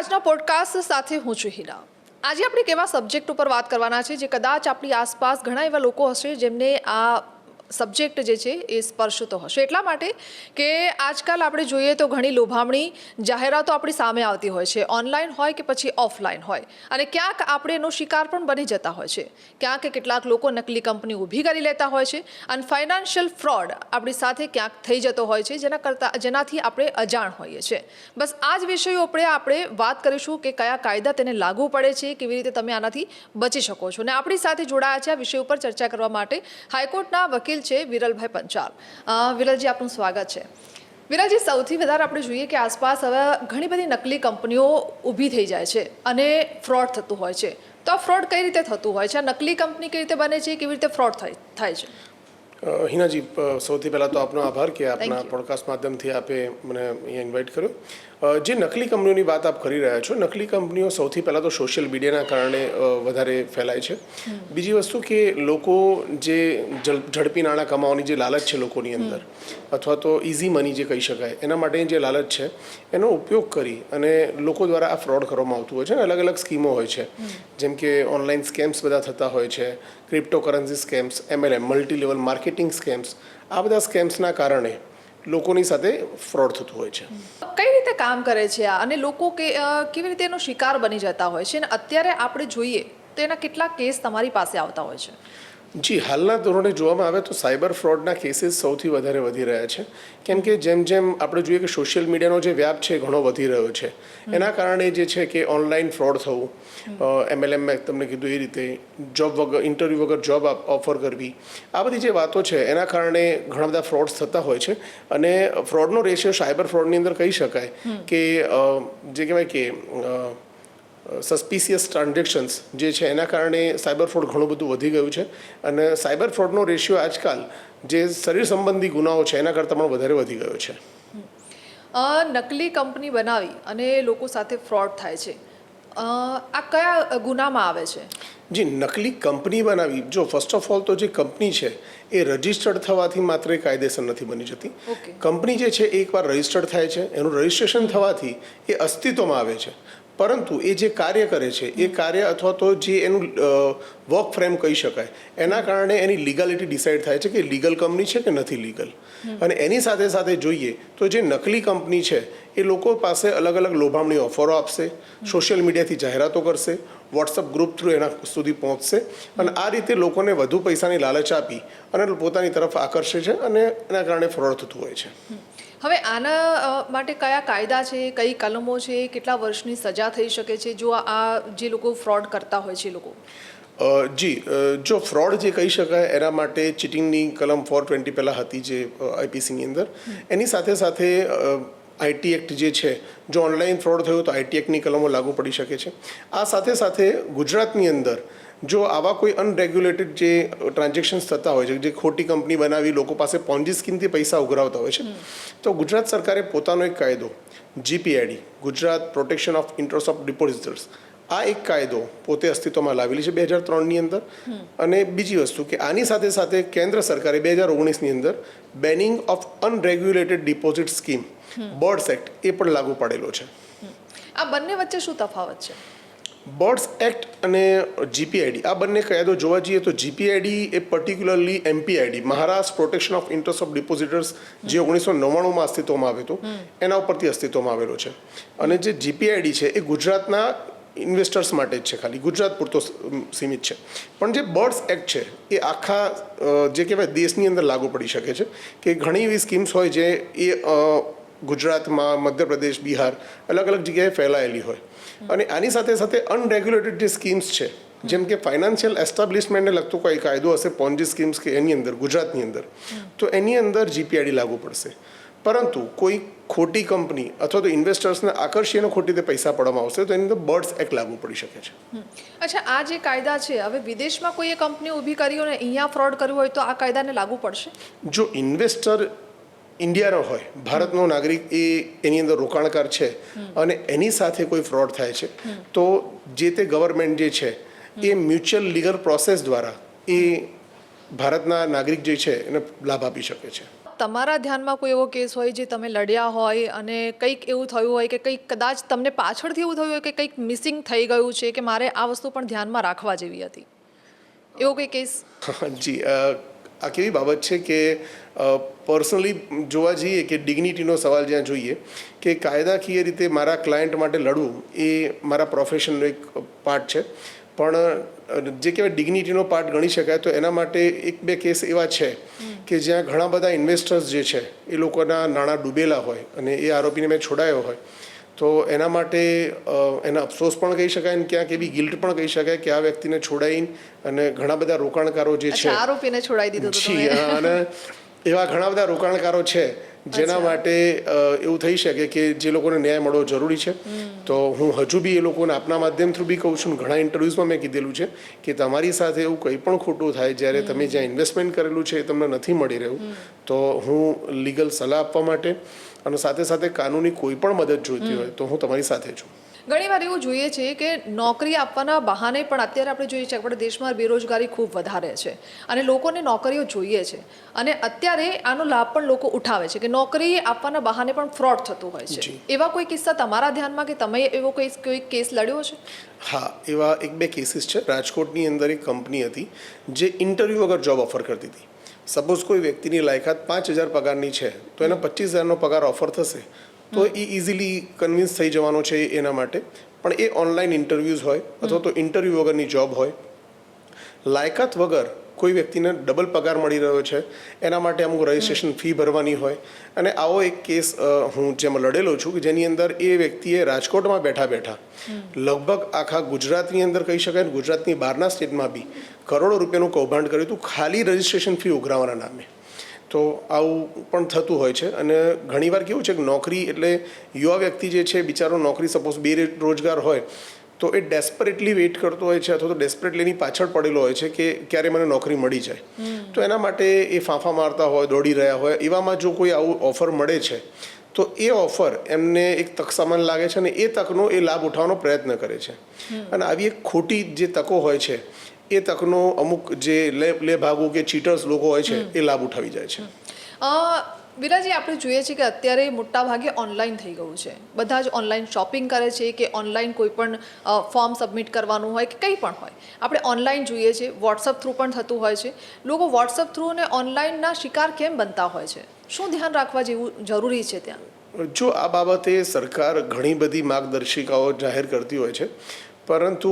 આજના પોડકાસ્ટ સાથે હું છું હિના। આજે આપણે કેવા સબ્જેક્ટ ઉપર વાત કરવાના છે જે કદાચ આપણી આસપાસ ઘણા એવા લોકો હશે જેમને આ સબ્જેક્ટ જે છે એ સ્પર્શતો હશે, એટલા માટે કે આજકાલ આપણે જોઈએ તો ઘણી લોભામણી જાહેરાતો આપણી સામે આવતી હોય છે, ઓનલાઈન હોય કે પછી ઓફલાઈન હોય, અને ક્યાંક આપણે એનો શિકાર પણ બની જતા હોય છે। ક્યાંક કેટલાક લોકો નકલી કંપની ઊભી કરી લેતા હોય છે અને ફાઇનાન્શિયલ ફ્રોડ આપણી સાથે ક્યાંક થઈ જતો હોય છે જેનાથી આપણે અજાણ હોઈએ છીએ। બસ આ જ વિષયો ઉપર આપણે વાત કરીશું કે કયા કાયદા તેને લાગુ પડે છે, કેવી રીતે તમે આનાથી બચી શકો છો। અને આપણી સાથે જોડાયા છે આ વિષય ઉપર ચર્ચા કરવા માટે હાઈકોર્ટના વકીલ છે વિરલભાઈ પંચાલ। વિરલજી, આપનું સ્વાગત છે। વિરલજી, સૌથી વધારે આપણે જોઈએ કે આસપાસ હવે ઘણી બધી નકલી કંપનીઓ ઊભી થઈ જાય છે અને ફ્રોડ થતું હોય છે, તો આ ફ્રોડ કઈ રીતે થતું હોય છે? આ નકલી કંપની કઈ રીતે બને છે, કેવી રીતે ફ્રોડ થાય છે? હિનાજી, સૌથી પહેલાં તો આપનો આભાર કે આપના પોડકાસ્ટ માધ્યમથી આપે મને અહીંયા ઇન્વાઇટ કર્યો। જે નકલી કંપનીઓની વાત આપ કરી રહ્યા છો, નકલી કંપનીઓ સૌથી પહેલાં તો સોશિયલ મીડિયાના કારણે વધારે ફેલાય છે। બીજી વસ્તુ કે લોકો જે ઝડપી નાણાં કમાવાની જે લાલચ છે લોકોની અંદર, અથવા તો ઇઝી મની જે કહી શકાય, એના માટેની જે લાલચ છે એનો ઉપયોગ કરી અને લોકો દ્વારા આ ફ્રોડ કરવામાં આવતું હોય છે। અને અલગ અલગ સ્કીમો હોય છે, જેમ કે ઓનલાઈન સ્કેમ્સ બધા થતા હોય છે, cryptocurrency scams, MLM multi level marketing scams, આ બધા સ્કેમ્સના કારણે લોકોની સાથે ફ્રોડ થતું હોય છે। કઈ રીતે કામ કરે છે આ, અને લોકો કેવી રીતે એનો શિકાર બની જતા હોય છે? અને અત્યારે આપણે જોઈએ તો એના કેટલા કેસ તમારી પાસે આવતા હોય છે? જી, હાલના ધોરણે જોવામાં આવે તો સાયબર ફ્રોડના કેસીસ સૌથી વધારે વધી રહ્યા છે, કેમ કે જેમ જેમ આપણે જોઈએ કે સોશિયલ મીડિયાનો જે વ્યાપ છે ઘણો વધી રહ્યો છે, એના કારણે જે છે કે ઓનલાઈન ફ્રોડ થવું, MLM મેં તમને કીધું એ રીતે જોબ વગર, ઇન્ટરવ્યૂ વગર જોબ ઓફર કરવી, આ બધી જે વાતો છે એના કારણે ઘણા બધા ફ્રોડ્સ થતા હોય છે। અને ફ્રોડનો રેશિયો સાયબર ફ્રોડની અંદર કહી શકાય કે જે કહેવાય કે સસ્પિશિયસ ટ્રાન્ઝેક્શન્સ જે છે એના કારણે સાયબર ફ્રોડ ઘણું બધું વધી ગયું છે। અને સાયબર ફ્રોડનો રેશિયો આજકાલ જે શરીર સંબંધી ગુનાઓ છે એના કરતાં પણ વધારે વધી ગયો છે। નકલી કંપની બનાવી અને લોકો સાથે ફ્રોડ થાય છે, આ કયા ગુનામાં આવે છે? જી, નકલી કંપની બનાવી, જો ફર્સ્ટ ઓફ ઓલ તો જે કંપની છે એ રજિસ્ટર્ડ થવાથી માત્ર એ કાયદેસર નથી બની જતી। કંપની જે છે એકવાર રજિસ્ટર્ડ થાય છે, એનું રજિસ્ટ્રેશન થવાથી એ અસ્તિત્વમાં આવે છે, પરંતુ એ જે કાર્ય કરે છે એ કાર્ય અથવા તો જે એનું વર્ક ફ્રેમ કહી શકાય, એના કારણે એની લીગાલિટી ડિસાઇડ થાય છે કે લીગલ કંપની છે કે નથી લીગલ। અને એની સાથે સાથે જોઈએ તો જે નકલી કંપની છે એ લોકો પાસે અલગ અલગ લોભામણી ઓફરો આપશે, સોશિયલ મીડિયાથી જાહેરાતો કરશે, વોટ્સઅપ ગ્રુપ થ્રુ એના સુધી પહોંચશે, અને આ રીતે લોકોને વધુ પૈસાની લાલચ આપી અને પોતાની તરફ આકર્ષે છે, અને એના કારણે ફ્રોડ થતું હોય છે। હવે આના માટે કયા કાયદા છે, કઈ કલમો છે, કેટલા વર્ષની સજા થઈ શકે છે જો આ જે લોકો ફ્રોડ કરતા હોય છે એ લોકો? જી, જો ફ્રોડ જે કહી શકાય એના માટે ચીટિંગની કલમ 420 પહેલાં હતી જે IPCની અંદર, એની સાથે સાથે IT એક્ટ જે છે, જો ઓનલાઈન ફ્રોડ થયો તો IT એક્ટની કલમો લાગુ પડી શકે છે। આ સાથે સાથે ગુજરાતની અંદર જો આવા કોઈ અનરેગ્યુલેટેડ જે ટ્રાન્ઝેક્શન્સ થતા હોય છે, જે ખોટી કંપની બનાવી લોકો પાસે પોન્જી સ્કીમથી પૈસા ઉઘરાવતા હોય છે, તો ગુજરાત સરકારે પોતાનો એક કાયદો GPID, Gujarat protection of interest of depositors, આ એક કાયદો પોતે અસ્તિત્વમાં લાવેલી છે 2003ની અંદર। અને બીજી વસ્તુ કે આની સાથે સાથે કેન્દ્ર સરકારે 2019ની અંદર banning of unregulated deposit scheme, BUDS act, એ પણ લાગુ પાડેલો છે। આ બંને વચ્ચે શું તફાવત છે? બર્ડ્સ એક્ટ અને GPID, આ બંને કાયદો જોવા જઈએ તો GPID એ particularly MPID, Maharashtra protection of interest of depositors, જે 1999માં અસ્તિત્વમાં આવ્યો હતો, એના ઉપરથી અસ્તિત્વમાં આવેલો છે। અને જે GPID છે એ ગુજરાતના ઇન્વેસ્ટર્સ માટે જ છે, ખાલી ગુજરાત પૂરતો સીમિત છે। પણ જે બર્ડ્સ એક્ટ છે એ આખા જે કહેવાય દેશની અંદર લાગુ પડી શકે છે, કે ઘણી એવી સ્કીમ્સ હોય જે એ ગુજરાતમાં, મધ્યપ્રદેશ, બિહાર, અલગ અલગ જગ્યાએ ફેલાયેલી હોય। અને આની સાથે સાથે અનરેગ્યુલેટેડ જે સ્કીમ્સ છે, જેમ કે ફાઇનાન્શિયલ એસ્ટાબ્લિશમેન્ટને લગતો કોઈ કાયદો હશે પોન્જી સ્કીમ્સ કે એની અંદર ગુજરાતની અંદર, તો એની અંદર GPID લાગુ પડશે। પરંતુ કોઈ ખોટી કંપની અથવા તો ઇન્વેસ્ટર્સને આકર્ષીને ખોટી રીતે પૈસા પડવામાં આવશે તો એની અંદર બર્ડ્સ એક્ટ લાગુ પડી શકે છે। અચ્છા, આ જે કાયદા છે, હવે વિદેશમાં કોઈએ કંપની ઊભી કરી હોય અને અહીંયા ફ્રોડ કર્યું હોય તો આ કાયદાને લાગુ પડશે? જો ઇન્વેસ્ટર ઇન્ડિયાનો હોય, ભારતનો નાગરિક, એ એની અંદર રોકાણકાર છે અને એની સાથે કોઈ ફ્રોડ થાય છે, તો જે તે ગવર્મેન્ટ જે છે એ મ્યુચ્યુઅલ લીગલ પ્રોસેસ દ્વારા એ ભારતના નાગરિક જે છે એને લાભ આપી શકે છે। તમારા ધ્યાનમાં કોઈ એવો કેસ હોય જે તમે લડ્યા હોય અને કંઈક એવું થયું હોય કે કંઈક કદાચ તમને પાછળથી એવું થયું હોય કે કંઈક મિસિંગ થઈ ગયું છે કે મારે આ વસ્તુ પણ ધ્યાનમાં રાખવા જેવી હતી, એવો કોઈ કેસ? જી, આ કેવી બાબત છે કે પર્સનલી જોવા જઈએ કે ડિગ્નિટીનો સવાલ જ્યાં જોઈએ કે કાયદાકીય રીતે મારા ક્લાયન્ટ માટે લડવું એ મારા પ્રોફેશનનો એક પાર્ટ છે, પણ જે કહેવાય ડિગ્નિટીનો પાર્ટ ગણી શકાય તો એના માટે એક બે કેસ એવા છે કે જ્યાં ઘણા બધા ઇન્વેસ્ટર્સ જે છે એ લોકોના નાણાં ડૂબેલા હોય અને એ આરોપીને મેં છોડાયો હોય તો એના માટે એના અફસોસ પણ કહી શકાય અને ક્યાંક એવી ગિલ્ટ પણ કહી શકાય કે આ વ્યક્તિને છોડાઈને અને ઘણા બધા રોકાણકારો જે છે આરોપીને છોડાઈ દીધો તો જી, અને એવા ઘણા બધા રોકાણકારો છે જેના માટે એવું થઈ શકે કે જે લોકોને ન્યાય મળવો જરૂરી છે. તો હું હજુ બી એ લોકોને આપના માધ્યમ થ્રુ બી કહું છું, ઘણા ઇન્ટરવ્યૂઝમાં મેં કીધેલું છે કે તમારી સાથે એવું કંઈ પણ ખોટું થાય જ્યારે તમે જ્યાં ઇન્વેસ્ટમેન્ટ કરેલું છે એ તમને નથી મળી રહ્યું તો હું લીગલ સલાહ આપવા માટે અને સાથે સાથે કાનૂની કોઈ પણ મદદ જોઈતી હોય તો હું તમારી સાથે છું. ઘણીવાર એવું જોઈએ છે કે નોકરી આપવાના બહાને પણ અત્યારે આપણે જોઈએ છીએ આપણા દેશમાં બેરોજગારી ખૂબ વધારે છે અને લોકોને નોકરીઓ જોઈએ છે અને અત્યારે આનો લાભ પણ લોકો ઉઠાવે છે કે નોકરી આપવાના બહાને પણ ફ્રોડ થતું હોય છે. એવા કોઈ કિસ્સા તમારા ધ્યાનમાં કે તમે એવો કોઈ કેસ લડ્યો છે? હા, એવા એક બે કેસીસ છે. રાજકોટની અંદર એક કંપની હતી જે ઇન્ટરવ્યૂ વગર જોબ ઓફર કરતી હતી. સપોઝ કોઈ વ્યક્તિની લાયકાત 5,000 પગારની છે તો એને 25,000નો પગાર ઓફર થશે તો એ ઇઝીલી કન્વિન્સ થઈ જવાનો છે એના માટે, પણ એ ઓનલાઈન ઇન્ટરવ્યૂઝ હોય અથવા તો ઇન્ટરવ્યૂ વગરની જોબ હોય, લાયકાત વગર કોઈ વ્યક્તિને ડબલ પગાર મળી રહ્યો છે એના માટે અમુક રજિસ્ટ્રેશન ફી ભરવાની હોય. અને આવો એક કેસ હું જેમાં લડેલો છું કે જેની અંદર એ વ્યક્તિએ રાજકોટમાં બેઠા બેઠા લગભગ આખા ગુજરાતની અંદર કહી શકાય ગુજરાતની બહારના સ્ટેટમાં બી કરોડો રૂપિયાનું કૌભાંડ કર્યું હતું ખાલી રજિસ્ટ્રેશન ફી ઉઘરાવવાના નામે. તો આવું પણ થતું હોય છે અને ઘણીવાર કેવું છે કે નોકરી એટલે યુવા વ્યક્તિ જે છે બિચારો નોકરી સપોઝ બેરોજગાર હોય તો એ ડેસ્પરેટલી વેઇટ કરતો હોય છે અથવા તો ડેસ્પરેટલી એની પાછળ પડેલો હોય છે કે ક્યારે મને નોકરી મળી જાય. તો એના માટે એ ફાંફા મારતા હોય, દોડી રહ્યા હોય, એવામાં જો કોઈ આવું ઓફર મળે છે તો એ ઓફર એમને એક તક સમાન લાગે છે અને એ તકનો એ લાભ ઉઠાવવાનો પ્રયત્ન કરે છે. અને આવી એક ખોટી જે તકો હોય છે એ તકનો અમુક જે લે ભાગો કે ચીટર્સ લોકો હોય છે એ લાભ ઉઠાવી જાય છે. વિરાજી, આપણે જોઈએ છીએ કે અત્યારે મોટા ભાગે ઓનલાઈન થઈ ગયું છે. બધા જ ઓનલાઈન શોપિંગ કરે છે કે ઓનલાઈન કોઈ પણ ફોર્મ સબમિટ કરવાનું હોય કે કંઈ પણ હોય આપણે ઓનલાઈન જોઈએ છીએ. વોટ્સઅપ થ્રુ પણ થતું હોય છે. લોકો વોટ્સઅપ થ્રુ અને ઓનલાઈનના શિકાર કેમ બનતા હોય છે? શું ધ્યાન રાખવા જેવું જરૂરી છે ત્યાં? જો આ બાબતે સરકાર ઘણી બધી માર્ગદર્શિકાઓ જાહેર કરતી હોય છે, પરંતુ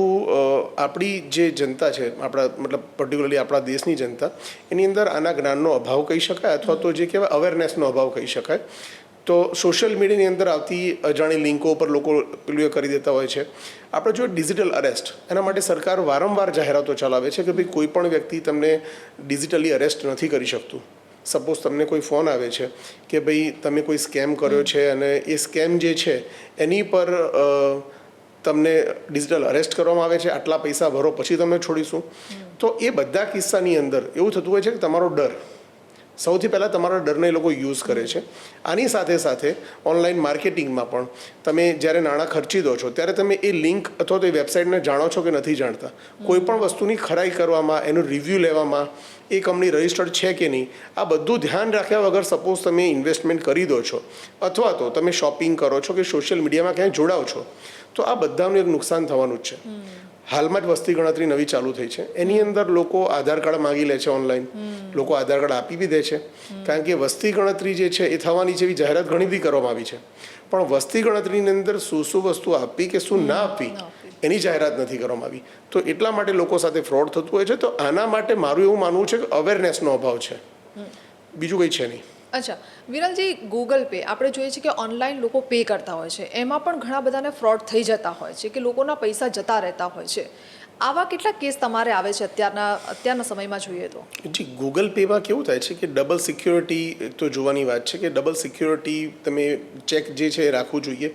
આપણી જે જનતા છે, આપણા મતલબ પર્ટિક્યુલરલી આપણા દેશની જનતા, એની અંદર આના જ્ઞાનનો અભાવ કહી શકાય અથવા તો જે કહેવાય અવેરનેસનો અભાવ કહી શકાય. તો સોશિયલ મીડિયાની અંદર આવતી અજાણી લિંકો ઉપર લોકો પેલું કરી દેતા હોય છે. આપણે જો ડિજિટલ અરેસ્ટ એના માટે સરકાર વારંવાર જાહેરાતો ચલાવે છે કે ભાઈ કોઈ પણ વ્યક્તિ તમને ડિજિટલી અરેસ્ટ નથી કરી શકતું. સપોઝ તમને કોઈ ફોન આવે છે કે ભાઈ તમે કોઈ સ્કેમ કર્યો છે અને એ સ્કેમ જે છે એની પર તમને ડિજિટલ અરેસ્ટ કરવામાં આવે છે, આટલા પૈસા ભરો પછી તમને છોડીશું. તો એ બધા કિસ્સાની અંદર એવું થતું હોય છે કે તમારો ડર, સૌથી પહેલાં તમારા ડરને એ લોકો યુઝ કરે છે. આની સાથે સાથે ઓનલાઈન માર્કેટિંગમાં પણ તમે જ્યારે નાણાં ખર્ચી દો છો ત્યારે તમે એ લિંક અથવા તો એ વેબસાઇટને જાણો છો કે નથી જાણતા. કોઈ પણ વસ્તુની ખરાઈ કરવામાં, એનું રિવ્યૂ લેવામાં, એ કંપની રજિસ્ટર્ડ છે કે નહીં, આ બધું ધ્યાન રાખ્યા વગર સપોઝ તમે ઇન્વેસ્ટમેન્ટ કરી દો છો અથવા તો તમે શોપિંગ કરો છો કે સોશિયલ મીડિયામાં ક્યાંય જોડાઓ છો તો આ બધાનું એક નુકસાન થવાનું જ છે. હાલમાં જ વસ્તી ગણતરી નવી ચાલુ થઈ છે. એની અંદર લોકો આધાર કાર્ડ માગી લે છે ઓનલાઈન. લોકો આધાર કાર્ડ આપી બી દે છે કારણ કે વસ્તી ગણતરી જે છે એ થવાની જેવી જાહેરાત ઘણી બધી કરવામાં આવી છે, પણ વસ્તી ગણતરીની અંદર શું શું વસ્તુ આપવી કે શું ના આપવી એની જાહેરાત નથી કરવામાં આવી. તો એટલા માટે લોકો સાથે ફ્રોડ થતું હોય છે. તો આના માટે મારું એવું માનવું છે કે અવેરનેસનો અભાવ છે, બીજું કંઈ છે નહીં. અચ્છા વિરલજી, ગૂગલ પે આપણે જોઈએ છીએ કે ઓનલાઈન લોકો પે કરતા હોય છે, એમાં પણ ઘણા બધાને ફ્રોડ થઈ જતા હોય છે કે લોકોના પૈસા જતા રહેતા હોય છે. આવા કેટલા કેસ તમારે આવે છે અત્યારના સમયમાં જોઈએ તો? જી, ગૂગલ પેમાં કેવું થાય છે કે ડબલ સિક્યોરિટી તો જોવાની વાત છે કે ડબલ સિક્યોરિટી તમે ચેક જે છે એ રાખવું જોઈએ.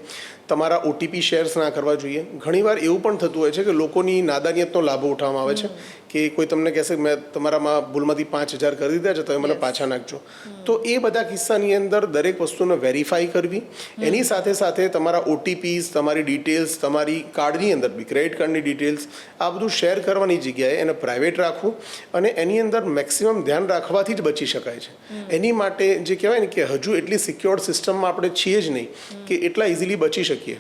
તમારા ઓટીપી શેર્સ ના કરવા જોઈએ. ઘણીવાર એવું પણ થતું હોય છે કે લોકોની નાદાનિયતનો લાભ ઉઠાવવામાં આવે છે કે કોઈ તમને કહેશે કે મેં તમારામાં ભૂલમાંથી 5,000 કરી દીધા છે, તમે મને પાછા નાખજો. તો એ બધા કિસ્સાની અંદર દરેક વસ્તુને વેરીફાઈ કરવી, એની સાથે સાથે તમારા ઓટીપીસ, તમારી ડિટેલ્સ, તમારી કાર્ડની અંદર બી ક્રેડિટ કાર્ડની ડિટેલ્સ, આ બધું શેર કરવાની જગ્યાએ એને પ્રાઇવેટ રાખવું અને એની અંદર મેક્સિમમ ધ્યાન રાખવાથી જ બચી શકાય છે. એની માટે જે કહેવાય ને કે હજુ એટલી સિક્યોર્ડ સિસ્ટમમાં આપણે છીએ જ નહીં કે એટલા ઇઝીલી બચી શકીએ.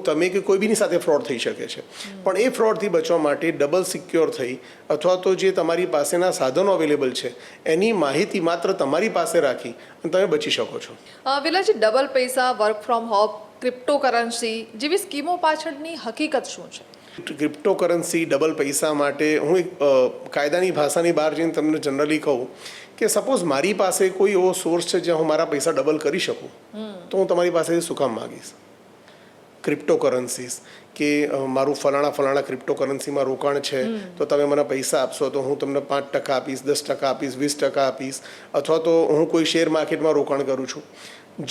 તમે કે કોઈ બીની સાથે ફ્રોડ થઈ શકે છે, પણ એ ફ્રોડથી બચવા માટે ડબલ સિક્યોર થઈ અથવા તો જે તમારી પાસેના સાધનો અવેલેબલ છે એની માહિતી માત્ર તમારી પાસે રાખી અને તમે બચી શકો છો. વિલાજી, ડબલ પૈસા, વર્ક ફ્રોમ હોમ, ક્રિપ્ટોકરન્સી જેવી સ્કીમો પાછળની હકીકત શું છે? ક્રિપ્ટોકરન્સી, ડબલ પૈસા માટે હું એક કાયદાની ભાષાની બહાર જઈને તમને જનરલી કહું કે સપોઝ મારી પાસે કોઈ એવો સોર્સ છે જ્યાં હું મારા પૈસા ડબલ કરી શકું, તો હું તમારી પાસેથી શું કામ માગીશ? ક્રિપ્ટોકરન્સીસ કે મારું ફલાણા ક્રિપ્ટોકરન્સીમાં રોકાણ છે, તો તમે મને પૈસા આપશો તો હું તમને 5% આપીશ, 10% આપીશ, 20% આપીશ, અથવા તો હું કોઈ શેર માર્કેટમાં રોકાણ કરું છું.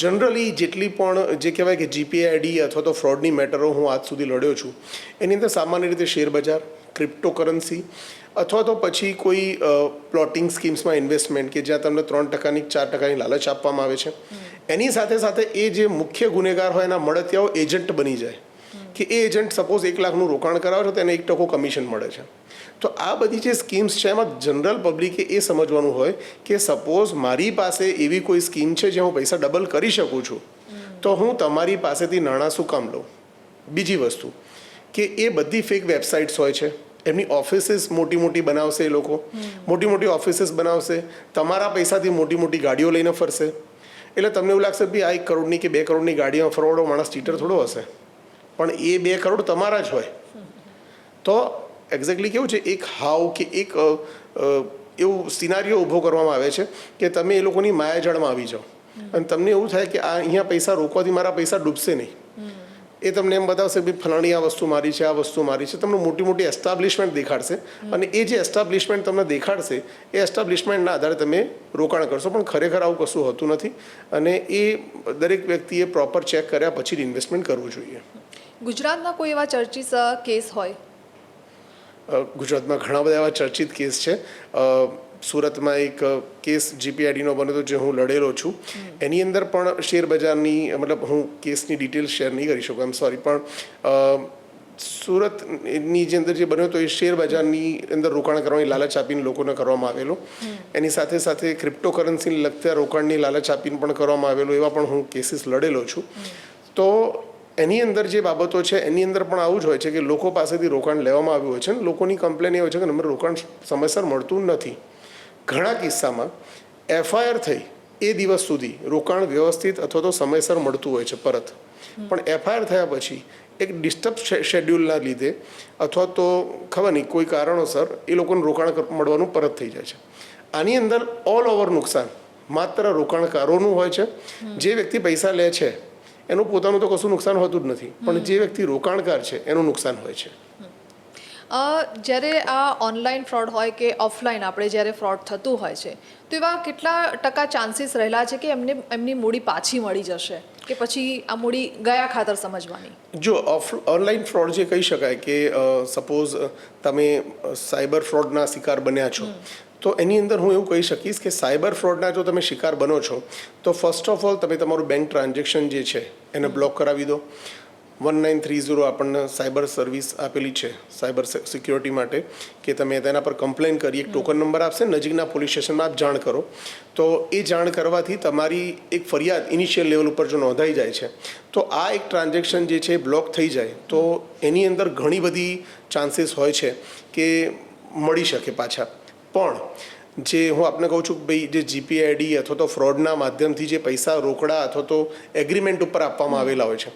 જનરલી જેટલી પણ જે કહેવાય કે જીપીઆઈડી અથવા તો ફ્રોડની મેટરો હું આજ સુધી લડ્યો છું એની અંદર સામાન્ય રીતે શેર બજાર, ક્રિપ્ટોકરન્સી અથવા તો પછી કોઈ પ્લોટિંગ સ્કીમ્સમાં ઇન્વેસ્ટમેન્ટ કે જ્યાં તમને 3%ની 4%ની લાલચ આપવામાં આવે છે. એની સાથે સાથે એ જે મુખ્ય ગુનેગાર હોય એના મળતિયાઓ એજન્ટ બની જાય કે એ એજન્ટ સપોઝ 1 લાખનું રોકાણ કરાવે છે તો એને 1% કમિશન મળે છે. તો આ બધી જે સ્કીમ્સ છે એમાં જનરલ પબ્લિકે એ સમજવાનું હોય કે સપોઝ મારી પાસે એવી કોઈ સ્કીમ છે જ્યાં હું પૈસા ડબલ કરી શકું છું, તો હું તમારી પાસેથી નાણાં શું કામ લઉં? બીજી વસ્તુ કે એ બધી ફેક વેબસાઇટ્સ હોય છે, એમની ઓફિસીસ મોટી બનાવશે, એ લોકો મોટી ઓફિસીસ બનાવશે, તમારા પૈસાથી મોટી ગાડીઓ લઈને ફરશે. એટલે તમને એવું લાગશે ભાઈ આ 1 કરોડની કે 2 કરોડની ગાડીમાં ફરવાડો માણસ ચીટર થોડો હશે, પણ એ 2 કરોડ તમારા જ હોય. તો એક્ઝેક્ટલી કેવું છે, એક હાવ કે એક એવું સિનારીઓ ઊભો કરવામાં આવે છે કે તમે એ લોકોની માયાજાળમાં આવી જાઓ અને તમને એવું થાય કે આ અહીંયા પૈસા રોકવાથી મારા પૈસા ડૂબશે નહીં. એ તમને એમ બતાવશે ભાઈ ફલાણી આ વસ્તુ મારી છે, આ વસ્તુ મારી છે, તમને મોટી એસ્ટાબ્લિશમેન્ટ દેખાડશે અને એ જે એસ્ટાબ્લિશમેન્ટ તમને દેખાડશે એ એસ્ટાબ્લિશમેન્ટના આધારે તમે રોકાણ કરશો, પણ ખરેખર આવું કશું હોતું નથી અને એ દરેક વ્યક્તિએ પ્રોપર ચેક કર્યા પછી જ ઇન્વેસ્ટમેન્ટ કરવું જોઈએ. ગુજરાતના કોઈ એવા ચર્ચિત કેસ હોય? ગુજરાતમાં ઘણા બધા એવા ચર્ચિત કેસ છે. સુરતમાં એક કેસ જીપીઆઈડીનો બન્યો હતો જે હું લડેલો છું. એની અંદર પણ શેર બજારની મતલબ હું કેસની ડિટેલ્સ શેર નહીં કરી શકું, સોરી, પણ સુરતની જે અંદર જે બન્યો હતો એ શેર બજારની અંદર રોકાણ કરવાની લાલચ આપીને લોકોને કરવામાં આવેલો. એની સાથે સાથે ક્રિપ્ટોકરન્સીને લગતા રોકાણની લાલચ આપીને પણ કરવામાં આવેલો. એવા પણ હું કેસીસ લડેલો છું. તો એની અંદર જે બાબતો છે એની અંદર પણ આવું જ હોય છે કે લોકો પાસેથી રોકાણ લેવામાં આવ્યું હોય છે ને લોકોની કમ્પ્લેન એ હોય છે કે અમને રોકાણ સમયસર મળતું નથી. ઘણા કિસ્સામાં એફઆઈઆર થઈ એ દિવસ સુધી રોકાણ વ્યવસ્થિત અથવા તો સમયસર મળતું હોય છે પરત, પણ એફઆઈઆર થયા પછી એક ડિસ્ટર્બ શેડ્યુલના લીધે અથવા તો ખબર નહીં કોઈ કારણોસર એ લોકોને રોકાણ મળવાનું પરત થઈ જાય છે. આની અંદર ઓલ ઓવર નુકસાન માત્ર રોકાણકારોનું હોય છે. જે વ્યક્તિ પૈસા લે છે એનું પોતાનું તો કશું નુકસાન હોતું જ નથી, પણ જે વ્યક્તિ રોકાણકાર છે એનું નુકસાન હોય છે. જ્યારે આ ઓનલાઈન ફ્રોડ હોય કે ઓફલાઈન આપણે જ્યારે ફ્રોડ થતું હોય છે તો એવા કેટલા ટકા ચાન્સીસ રહેલા છે કે એમની મૂડી પાછી મળી જશે કે પછી આ મૂડી ગયા ખાતર સમજવાની? જો ઓનલાઈન ફ્રોડ જે કહી શકાય કે સપોઝ તમે સાયબર ફ્રોડના શિકાર બન્યા છો, તો એની અંદર હું એવું કહી શકીશ કે સાયબર ફ્રોડના જો તમે શિકાર બનો છો તો ફર્સ્ટ ઓફ ઓલ તમે તમારું બેંક ટ્રાન્ઝેક્શન જે છે એને બ્લોક કરાવી દો. 1930 આપણને સાયબર સર્વિસ આપેલી છે સાયબર સિક્યોરિટી માટે કે તમે તેના પર કમ્પ્લેન કરી, એક ટોકન નંબર આપશે, નજીકના પોલીસ સ્ટેશનમાં આપ જાણ કરો. તો એ જાણ કરવાથી તમારી એક ફરિયાદ ઇનિશિયલ લેવલ ઉપર જો નોંધાઈ જાય છે તો આ એક ટ્રાન્ઝેક્શન જે છે બ્લોક થઈ જાય તો એની અંદર ઘણી બધી ચાન્સીસ હોય છે કે મળી શકે પાછા. પણ જે હું આપને કહું છું કે ભાઈ જે જીપીઆઈડી અથવા તો ફ્રોડના માધ્યમથી જે પૈસા રોકડા અથવા તો એગ્રીમેન્ટ ઉપર આપવામાં આવેલા હોય છે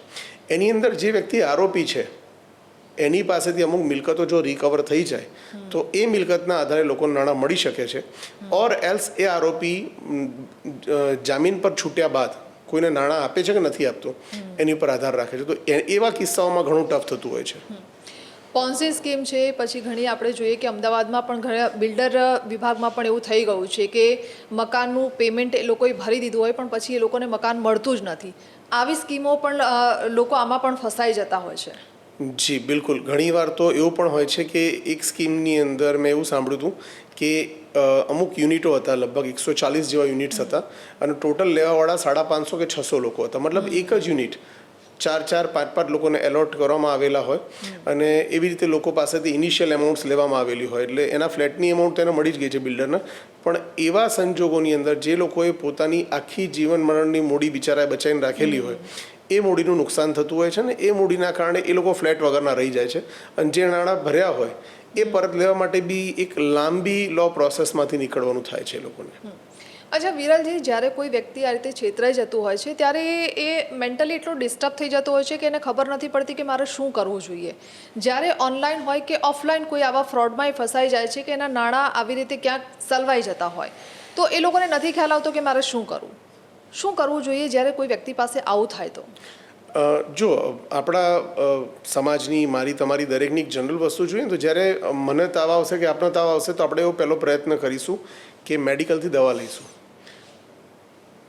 એની અંદર જે વ્યક્તિ આરોપી છે એની પાસેથી અમુક મિલકતો જો રિકવર થઈ જાય તો એ મિલકતના આધારે લોકોને નાણાં મળી શકે છે. ઓર એલ્સ એ આરોપી જામીન પર છૂટ્યા બાદ કોઈને નાણાં આપે છે કે નથી આપતો એની ઉપર આધાર રાખે છે. તો એવા કિસ્સાઓમાં ઘણું ટફ થતું હોય છે. પોન્સી સ્કીમ છે, પછી ઘણી આપણે જોઈએ કે અમદાવાદમાં પણ ઘણા બિલ્ડર વિભાગમાં પણ એવું થઈ ગયું છે કે મકાનનું પેમેન્ટ એ લોકોએ ભરી દીધું હોય પણ પછી એ લોકોને મકાન મળતું જ નથી. આવી સ્કીમો પણ લોકો આમાં પણ ફસાઈ જતા હોય છે. જી બિલકુલ, ઘણીવાર તો એવું પણ હોય છે કે એક સ્કીમની અંદર મેં એવું સાંભળ્યું હતું કે અમુક યુનિટો હતા, લગભગ 140 જેવા યુનિટ્સ હતા અને ટોટલ લેવાવાળા 550 કે 600 લોકો હતા. મતલબ એક જ યુનિટ 4-5 લોકોને એલોટ કરવામાં આવેલા હોય અને એવી રીતે લોકો પાસેથી ઇનિશિયલ એમાઉન્ટ્સ લેવામાં આવેલી હોય એટલે એના ફ્લેટની એમાઉન્ટ તેને મળી જ ગઈ છે બિલ્ડરને. પણ એવા સંજોગોની અંદર જે લોકોએ પોતાની આખી જીવન મરણની મૂડી બિચારાએ બચાવીને રાખેલી હોય એ મૂડીનું નુકસાન થતું હોય છે ને એ મૂડીના કારણે એ લોકો ફ્લેટ વગરના રહી જાય છે અને જે નાણાં ભર્યા હોય એ પરત લેવા માટે બી એક લાંબી લો પ્રોસેસમાંથી નીકળવાનું થાય છે એ લોકોને. અચ્છા વિરલજી, જ્યારે કોઈ વ્યક્તિ આ રીતે છેતરાઈ જતું હોય છે ત્યારે એ મેન્ટલી એટલો ડિસ્ટર્બ થઈ જતો હોય છે કે એને ખબર નથી પડતી કે મારે શું કરવું જોઈએ. જ્યારે ઓનલાઈન હોય કે ઓફલાઈન કોઈ આવા ફ્રોડમાં એ ફસાઈ જાય છે કે એના નાણાં આવી રીતે ક્યાંક સલવાઈ જતા હોય તો એ લોકોને નથી ખ્યાલ આવતો કે મારે શું કરવું જોઈએ જ્યારે કોઈ વ્યક્તિ પાસે આવું થાય તો. જો આપણા સમાજની, મારી તમારી દરેકની એક જનરલ વસ્તુ જોઈએ તો જ્યારે મને તાવ આવશે કે આપનો તાવ આવશે તો આપણે એવો પહેલો પ્રયત્ન કરીશું કે મેડિકલથી દવા લઈશું,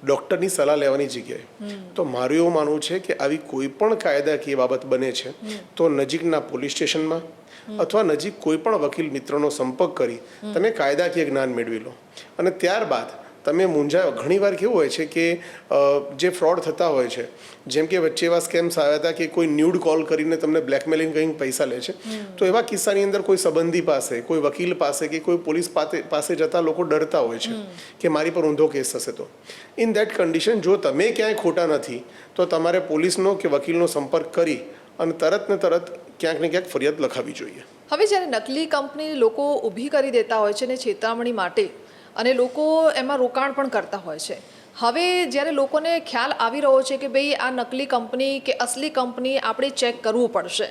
ડૉક્ટરની સલાહ લેવાની જગ્યાએ. તો મારું એવું માનવું છે કે આવી કોઈ પણ કાયદાકીય બાબત બને છે તો નજીકના પોલીસ સ્ટેશનમાં અથવા નજીક કોઈ પણ વકીલ મિત્રનો સંપર્ક કરી તમે કાયદાકીય જ્ઞાન મેળવી લો અને ત્યારબાદ તમે મૂંઝાયો. ઘણીવાર કેવું હોય છે કે જે ફ્રોડ થતા હોય છે, જેમ કે વચ્ચે એવા સ્કેમ્સ આવ્યા હતા કે કોઈ ન્યૂડ કોલ કરીને તમને બ્લેકમેલિંગ કરીને પૈસા લે છે. તો એવા કિસ્સાની અંદર કોઈ સંબંધી પાસે, કોઈ વકીલ પાસે કે કોઈ પોલીસ પાસે જતા લોકો ડરતા હોય છે કે મારી પર ઊંધો કેસ થશે તો. ઇન દેટ કન્ડિશન જો તમે ક્યાંય ખોટા નથી તો તમારે પોલીસનો કે વકીલનો સંપર્ક કરી અને તરત ને તરત ક્યાંક ને ક્યાંક ફરિયાદ લખાવી જોઈએ. હવે જ્યારે નકલી કંપની લોકો ઊભી કરી દેતા હોય છે ને છેતરામણી માટે અને લોકો એમાં રોકાણ પણ કરતા હોય છે, હવે જ્યારે લોકોને ખ્યાલ આવી રહ્યો છે કે ભાઈ આ નકલી કંપની કે અસલી કંપની આપણે ચેક કરવું પડશે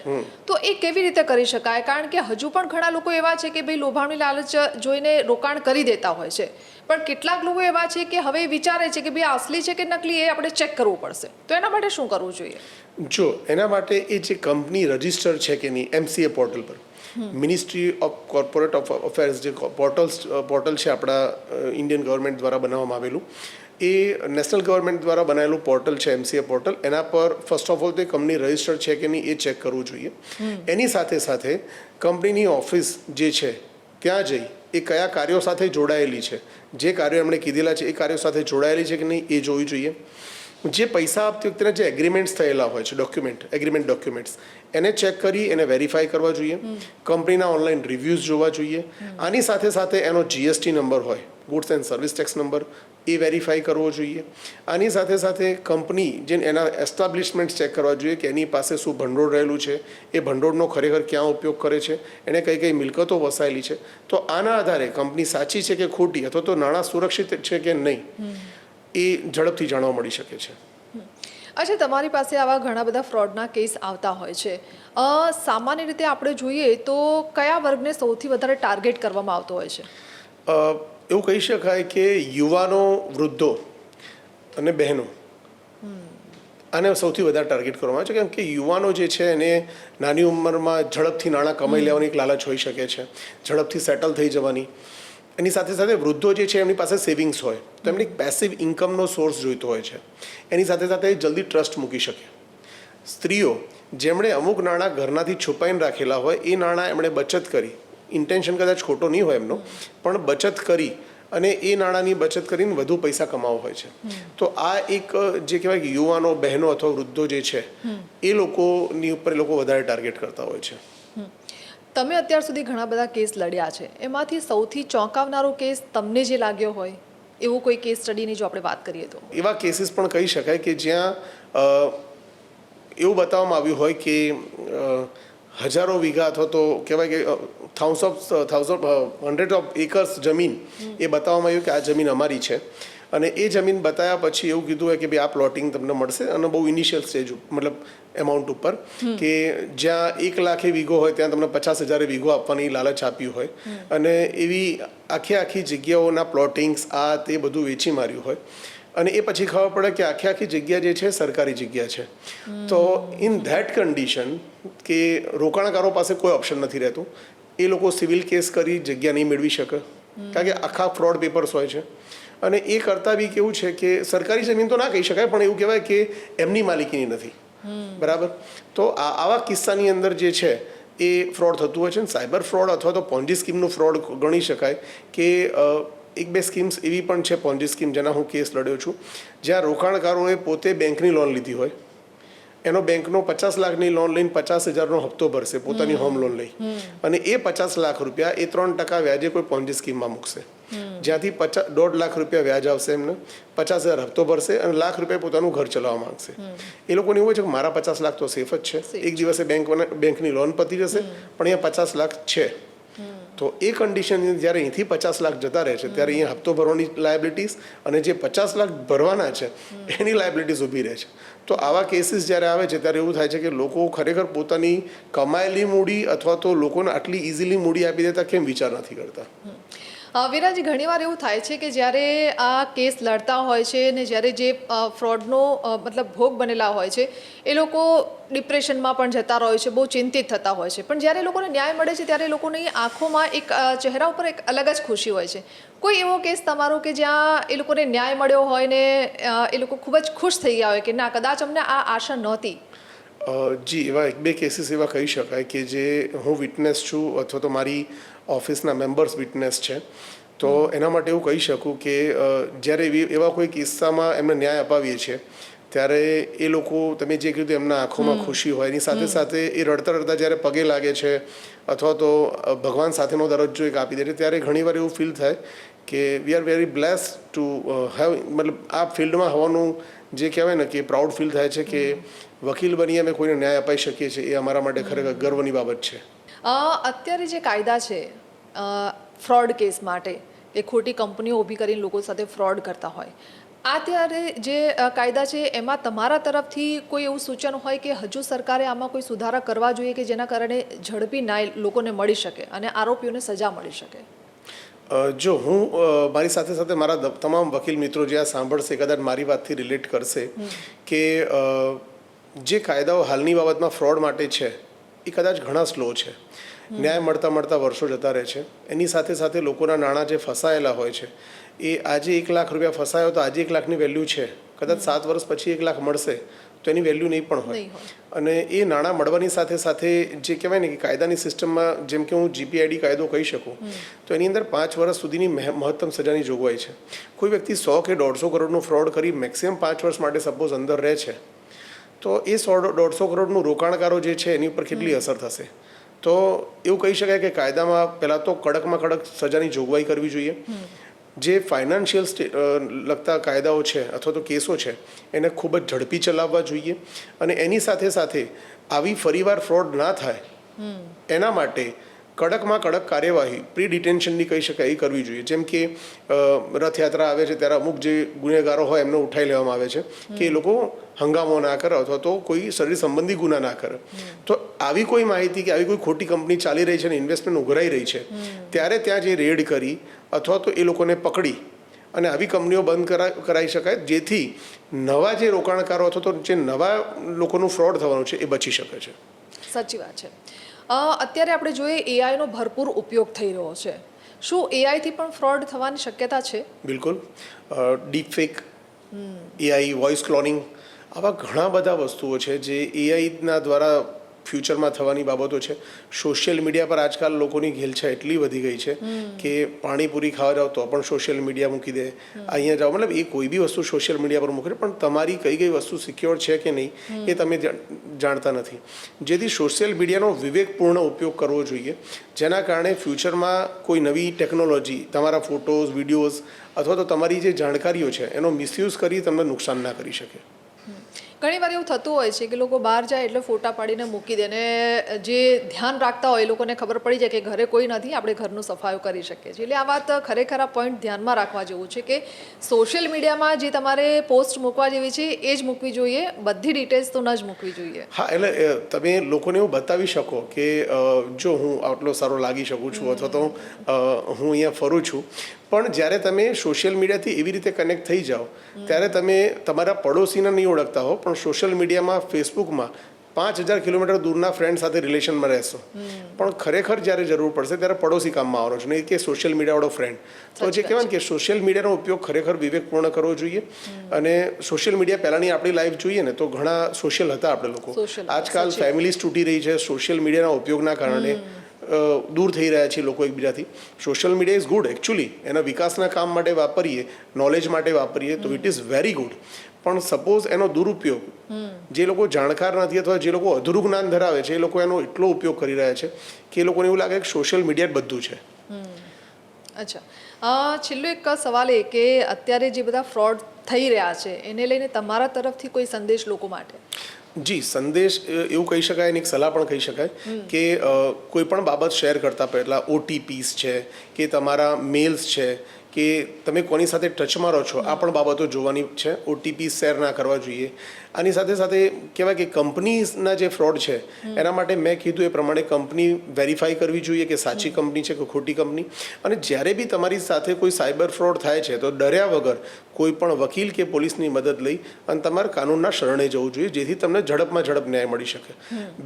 તો એ કેવી રીતે કરી શકાય? કારણ કે હજુ પણ ઘણા લોકો એવા છે કે ભાઈ લોભામણી લાલચ જોઈને રોકાણ કરી દેતા હોય છે પણ કેટલાક લોકો એવા છે કે હવે વિચારે છે કે ભાઈ આ અસલી છે કે નકલી એ આપણે ચેક કરવું પડશે. તો એના માટે શું કરવું જોઈએ? જો એના માટે એ જે કંપની રજિસ્ટર છે કે નહીં MCA પોર્ટલ પર, મિનિસ્ટ્રી ઓફ કોર્પોરેટ અફેર્સ જે પોર્ટલ છે આપણા ઇન્ડિયન ગવર્મેન્ટ દ્વારા બનાવવામાં આવેલું, એ નેશનલ ગવર્મેન્ટ દ્વારા બનાવેલું પોર્ટલ છે MCA પોર્ટલ. એના પર ફર્સ્ટ ઓફ ઓલ તો કંપની રજિસ્ટર્ડ છે કે નહીં એ ચેક કરવું જોઈએ. એની સાથે સાથે કંપનીની ઓફિસ જે છે ત્યાં જઈ એ કયા કાર્યો સાથે જોડાયેલી છે, જે કાર્યો એમણે કીધેલા છે એ કાર્યો સાથે જોડાયેલી છે કે નહીં એ જોવું જોઈએ. જે પૈસા આપતી વખતે જે એગ્રીમેન્ટ્સ થયેલા હોય છે, એગ્રીમેન્ટ ડોક્યુમેન્ટ્સ, એને ચેક કરી એને વેરીફાઈ કરવા જોઈએ. કંપનીના ઓનલાઈન રિવ્યૂઝ જોવા જોઈએ. આની સાથે સાથે એનો GST નંબર હોય, goods and service tax number, A verify કરવો જોઈએ. આની સાથે સાથે કંપની જે એના એસ્ટાબ્લિશમેન્ટ ચેક કરવા જોઈએ કે એની પાસે શું ભંડોળ રહેલું છે, એ ભંડોળનો ખરેખર ક્યાં ઉપયોગ કરે છે, એણે કઈ કઈ મિલકતો વસાયેલી છે. તો આના આધારે કંપની સાચી છે કે ખોટી અથવા તો નાણાં સુરક્ષિત છે કે નહીં એ ઝડપથી જાણવા મળી શકે છે. અચ્છા, તમારી પાસે આવા ઘણા બધા ફ્રોડના કેસ આવતા હોય છે. સામાન્ય રીતે આપણે જોઈએ તો કયા વર્ગને સૌથી વધારે ટાર્ગેટ કરવામાં આવતો હોય છે? એવું કહી શકાય કે યુવાનો, વૃદ્ધો અને બહેનો આને સૌથી વધારે ટાર્ગેટ કરવામાં આવે છે. કેમ કે યુવાનો જે છે એને નાની ઉંમરમાં ઝડપથી નાણાં કમાઈ લેવાની એક લાલચ હોઈ શકે છે, ઝડપથી સેટલ થઈ જવાની. એની સાથે સાથે વૃદ્ધો જે છે એમની પાસે સેવિંગ્સ હોય તો એમને એક પેસિવ ઇન્કમનો સોર્સ જોઈતો હોય છે. એની સાથે સાથે જલ્દી ટ્રસ્ટ મૂકી શકે. સ્ત્રીઓ જેમણે અમુક નાણાં ઘરનાથી છુપાઈને રાખેલા હોય એ નાણાં એમણે બચત કરી, ઇન્ટેન્શન કદાચ ખોટો નહીં હોય એમનો, પણ બચત કરી અને એ નાણાંની બચત કરીને વધુ પૈસા કમાવો હોય છે. તો આ એક જે કહેવાય કે યુવાનો, બહેનો અથવા વૃદ્ધો જે છે એ લોકોની ઉપર એ લોકો વધારે ટાર્ગેટ કરતા હોય છે. તમે અત્યાર સુધી ઘણા બધા કેસ લડ્યા છે, એમાંથી સૌથી ચોંકાવનારો કેસ તમને જે લાગ્યો હોય એવું કોઈ કેસ સ્ટડીની જો આપણે વાત કરીએ તો? એવા કેસીસ પણ કહી શકાય કે જ્યાં એવું બતાવવામાં આવ્યું હોય કે હજારો વીઘા અથવા તો કહેવાય કે હંડ્રેડ ઓફ એકર્સ જમીન એ બતાવવામાં આવ્યું કે આ જમીન અમારી છે અને એ જમીન બતાવ્યા પછી એવું કીધું હોય કે ભાઈ આ પ્લોટિંગ તમને મળશે અને બહુ ઇનિશિયલ સ્ટેજ મતલબ એમાઉન્ટ ઉપર કે જ્યાં 1 લાખ વીઘો હોય ત્યાં તમને 50,000 વીઘો આપવાની લાલચ આપી હોય અને એવી આખી જગ્યાઓના પ્લોટિંગ્સ આ તે બધું વેચી માર્યું હોય. અને એ પછી ખબર પડે કે આખી જગ્યા જે છે સરકારી જગ્યા છે. તો ઇન ધેટ કન્ડિશન કે રોકાણકારો પાસે કોઈ ઓપ્શન નથી રહેતું, એ લોકો સિવિલ કેસ કરી જગ્યા નહીં મેળવી શકે, કારણ કે આખા ફ્રોડ પેપર્સ હોય છે. અને એ કરતાં બી કેવું છે કે સરકારી જમીન તો ના કહી શકાય, પણ એવું કહેવાય કે એમની માલિકીની નથી, બરાબર. તો આવા કિસ્સાની અંદર જે છે એ ફ્રોડ થતું હોય છે. ને સાયબર ફ્રોડ અથવા તો પોન્જી સ્કીમનું ફ્રોડ ગણી શકાય કે એક બે સ્કીમ્સ એવી પણ છે પોન્જી સ્કીમ જેના હું કેસ લડ્યો છું, જ્યાં રોકાણકારોએ પોતે બેંકની લોન લીધી હોય, એનો બેંકનો 50 લાખની લોન લઈને 50,000નો હપ્તો ભરશે પોતાની હોમ લોન લઈ, અને એ 50 લાખ રૂપિયા એ 3% વ્યાજે કોઈ પોન્જી સ્કીમમાં મૂકશે, જ્યાંથી 1.5 લાખ રૂપિયા વ્યાજ આવશે એમને, 50,000 હપ્તો ભરશે અને લાખ રૂપિયા પોતાનું ઘર ચલાવવા માંગશે. એ લોકોને એવું હોય છે કે મારા 50 લાખ તો સેફ જ છે, એક દિવસે બેંકની લોન પતી જશે, પણ અહીંયા 50 લાખ છે. તો એ કન્ડિશન જ્યારે અહીંથી 50 લાખ જતા રહે છે ત્યારે અહીંયા હપ્તો ભરવાની લાયબિલિટીઝ અને જે 50 લાખ ભરવાના છે એની લાયબિલિટીઝ ઊભી રહે છે. તો આવા કેસીસ જ્યારે આવે છે ત્યારે એવું થાય છે કે લોકો ખરેખર પોતાની કમાયેલી મૂડી અથવા તો લોકોને આટલી ઇઝીલી મૂડી આપી દેતા કેમ વિચાર નથી કરતા. વિરાજી, ઘણીવાર એવું થાય છે કે જ્યારે આ કેસ લડતા હોય છે ને જ્યારે જે ફ્રોડનો મતલબ ભોગ બનેલા હોય છે એ લોકો ડિપ્રેશનમાં પણ જતા હોય છે, બહુ ચિંતિત થતા હોય છે, પણ જ્યારે એ લોકોને ન્યાય મળે છે ત્યારે એ લોકોની આંખોમાં એક ચહેરા ઉપર એક અલગ જ ખુશી હોય છે. કોઈ એવો કેસ તમારો કે જ્યાં એ લોકોને ન્યાય મળ્યો હોય ને એ લોકો ખૂબ જ ખુશ થઈ ગયા હોય કે ના, કદાચ અમને આ આશા નહોતી? જી, એવા એક બે કેસીસ એવા કહી શકાય કે જે હું વિટનેસ છું અથવા તો મારી ઓફિસના મેમ્બર્સ વિટનેસ છે. તો એના માટે એવું કહી શકું કે જ્યારે એવા કોઈ કિસ્સામાં એમને ન્યાય અપાવીએ છીએ ત્યારે એ લોકો, તમે જે કીધું એમના આંખોમાં ખુશી હોય, એની સાથે સાથે એ રડતા રડતા જ્યારે પગે લાગે છે અથવા તો ભગવાન સાથેનો દરજ્જો એક આપી દે છે, ત્યારે ઘણીવાર એવું ફીલ થાય કે we are very blessed to have, મતલબ આ ફિલ્ડમાં હોવાનું જે કહેવાય ને કે પ્રાઉડ ફીલ થાય છે કે વકીલ બની અમે કોઈને ન્યાય અપાઈ શકીએ છીએ, એ અમારા માટે ખરેખર ગર્વની બાબત છે. અત્યારે જે કાયદા છે ફ્રોડ કેસ માટે, એ ખોટી કંપનીઓ ઊભી કરીને લોકો સાથે ફ્રોડ કરતા હોય, અત્યારે જે કાયદા છે એમાં તમારા તરફથી કોઈ એવું સૂચન હોય કે હજુ સરકારે આમાં કોઈ સુધારા કરવા જોઈએ કે જેના કારણે ઝડપી ન્યાય લોકોને મળી શકે અને આરોપીઓને સજા મળી શકે? જો હું મારી સાથે સાથે મારા તમામ વકીલ મિત્રો જે આ સાંભળશે કદાચ મારી વાતથી રિલેટ કરશે કે જે કાયદાઓ હાલની બાબતમાં ફ્રોડ માટે છે એ કદાચ ઘણા સ્લો છે, ન્યાય મળતા મળતા વર્ષો જતા રહે છે. એની સાથે સાથે લોકોના નાણાં જે ફસાયેલા હોય છે એ આજે 1 લાખ રૂપિયા ફસાયો તો આજે 1 લાખની વેલ્યુ છે, કદાચ 7 વર્ષ પછી 1 લાખ મળશે તો એની વેલ્યુ નહીં પણ હોય. અને એ નાણાં મળવાની સાથે સાથે જે કહેવાય ને કે કાયદાની સિસ્ટમમાં, જેમ કે હું GPID કાયદો કહી શકું તો એની અંદર 5 વર્ષ સુધીની મહત્તમ સજાની જોગવાઈ છે. કોઈ વ્યક્તિ 100 કે 150 કરોડનું ફ્રોડ કરી મેક્સિમમ 5 વર્ષ માટે સપોઝ અંદર રહે છે તો એ 100-150 કરોડનું રોકાણકારો જે છે એની ઉપર કેટલી અસર થશે? તો એવું કહી શકાય કે કાયદામાં પહેલાં તો કડકમાં કડક સજાની જોગવાઈ કરવી જોઈએ. જે ફાઇનાન્શિયલ લગતા કાયદાઓ છે અથવા તો કેસો છે એને ખૂબ જ ઝડપી ચલાવવા જોઈએ અને એની સાથે સાથે આવી ફરીવાર ફ્રોડ ના થાય એના માટે કડકમાં કડક કાર્યવાહી પ્રી ડિટેન્શનની કહી શકાય એ કરવી જોઈએ. જેમ કે રથયાત્રા આવે છે ત્યારે અમુક જે ગુનેગારો હોય એમને ઉઠાઈ લેવામાં આવે છે કે એ લોકો હંગામો ના કરે અથવા તો કોઈ શરીર સંબંધી ગુના ના કરે. તો આવી કોઈ માહિતી કે આવી કોઈ ખોટી કંપની ચાલી રહી છે અને ઇન્વેસ્ટમેન્ટ ઉઘરાઈ રહી છે ત્યારે ત્યાં જે રેડ કરી અથવા તો એ લોકોને પકડી અને આવી કંપનીઓ બંધ કરાવી શકાય, જેથી નવા જે રોકાણકારો અથવા તો જે નવા લોકોનું ફ્રોડ થવાનું છે એ બચી શકે છે. સાચી વાત છે. અત્યારે આપણે જોઈએ એઆઈનો ભરપૂર ઉપયોગ થઈ રહ્યો છે, શું એઆઈથી પણ ફ્રોડ થવાની શક્યતા છે? બિલકુલ. ડીપફેક, એઆઈ, વોઇસ ક્લોનિંગ, આવા ઘણા બધા વસ્તુઓ છે જે એઆઈના દ્વારા ફ્યુચરમાં થવાની બાબતો છે. સોશિયલ મીડિયા પર આજકાલ લોકોની ઘેલછા એટલી વધી ગઈ છે કે પાણીપુરી ખાવા જાઓ તો પણ સોશિયલ મીડિયા મૂકી દે, અહીંયા જાઓ, મતલબ એ કોઈ બી વસ્તુ સોશિયલ મીડિયા પર મૂકે, પણ તમારી કઈ વસ્તુ સિક્યોર છે કે નહીં એ તમે જાણતા નથી. જેથી સોશિયલ મીડિયાનો વિવેકપૂર્ણ ઉપયોગ કરવો જોઈએ, જેના કારણે ફ્યુચરમાં કોઈ નવી ટેકનોલોજી તમારા ફોટોઝ, વિડીયોઝ અથવા તો તમારી જે જાણકારીઓ છે એનો મિસયુઝ કરી તમને નુકસાન ના કરી શકે. ઘણીવાર એવું થતું હોય છે કે લોકો બહાર જાય એટલે ફોટા પાડીને મૂકી દે, ને જે ધ્યાન રાખતા હોય એ લોકોને ખબર પડી જાય કે ઘરે કોઈ નથી, આપણે ઘરનું સફાયો કરી શકીએ છીએ. એટલે આ વાત ખરેખર આ પોઈન્ટ ધ્યાનમાં રાખવા જેવું છે કે સોશિયલ મીડિયામાં જે તમારે પોસ્ટ મૂકવા જેવી છે એ જ મૂકવી જોઈએ, બધી ડિટેલ્સ તો ન જ મૂકવી જોઈએ. હા, એટલે તમે લોકોને એવું બતાવી શકો કે જો હું આટલો સારો લાગી શકું છું અથવા તો હું અહીંયા ફરું છું, પણ જ્યારે તમે સોશિયલ મીડિયાથી એવી રીતે કનેક્ટ થઈ જાઓ ત્યારે તમે તમારા પડોશીને નહીં ઓળખતા હો, પણ સોશિયલ મીડિયામાં, ફેસબુકમાં 5,000 કિલોમીટર દૂરના ફ્રેન્ડ સાથે રિલેશનમાં રહેશો, પણ ખરેખર જ્યારે જરૂર પડશે ત્યારે પડોશી કામમાં આવવાનો છે, નહીં કે સોશિયલ મીડિયાવાળો ફ્રેન્ડ. તો જે કહેવાય ને કે સોશિયલ મીડિયાનો ઉપયોગ ખરેખર વિવેકપૂર્ણ કરવો જોઈએ. અને સોશિયલ મીડિયા પહેલાંની આપણી લાઈફ જોઈએ ને તો ઘણા સોશિયલ હતા આપણે લોકો. આજકાલ ફેમિલીઝ તૂટી રહી છે સોશિયલ મીડિયાના ઉપયોગના કારણે. દૂર થઈ રહ્યા છે લોકો એકબીજાથી. Social media is good actually, એના વિકાસના કામ માટે વાપરીએ, નોલેજ માટે વાપરીએ તો ઇટ ઇઝ વેરી ગુડ. પણ સપોઝ એનો દુરુપયોગ જે લોકો જાણકાર નથી અથવા જે લોકો અધૂરું જ્ઞાન ધરાવે છે એ લોકો એનો એટલો ઉપયોગ કરી રહ્યા છે કે એ લોકોને એવું લાગે કે સોશિયલ મીડિયા જ બધું છે. અચ્છા, છેલ્લો એક સવાલ એ કે અત્યારે જે બધા ફ્રોડ થઈ રહ્યા છે એને લઈને તમારા તરફથી કોઈ સંદેશ લોકો માટે? જી, સંદેશ એવું કહી શકાય અને એક સલાહ પણ કહી શકાય કે કોઈ પણ બાબત શેર કરતા પહેલાં OTPs છે કે તમારા મેલ્સ છે કે તમે કોની સાથે ટચમાં રહો છો આ પણ બાબતો જોવાની છે. OTPs શેર ના કરવા જોઈએ. આની સાથે સાથે કહેવાય કે કંપનીઝના જે ફ્રોડ છે એના માટે મેં કીધું એ પ્રમાણે કંપની વેરીફાઈ કરવી જોઈએ કે સાચી કંપની છે કે ખોટી કંપની. અને જ્યારે બી તમારી સાથે કોઈ સાયબર ફ્રોડ થાય છે તો ડર્યા વગર કોઈ પણ વકીલ કે પોલીસની મદદ લઈ અને તમારે કાનૂનના શરણે જવું જોઈએ, જેથી તમને ઝડપમાં ઝડપ ન્યાય મળી શકે.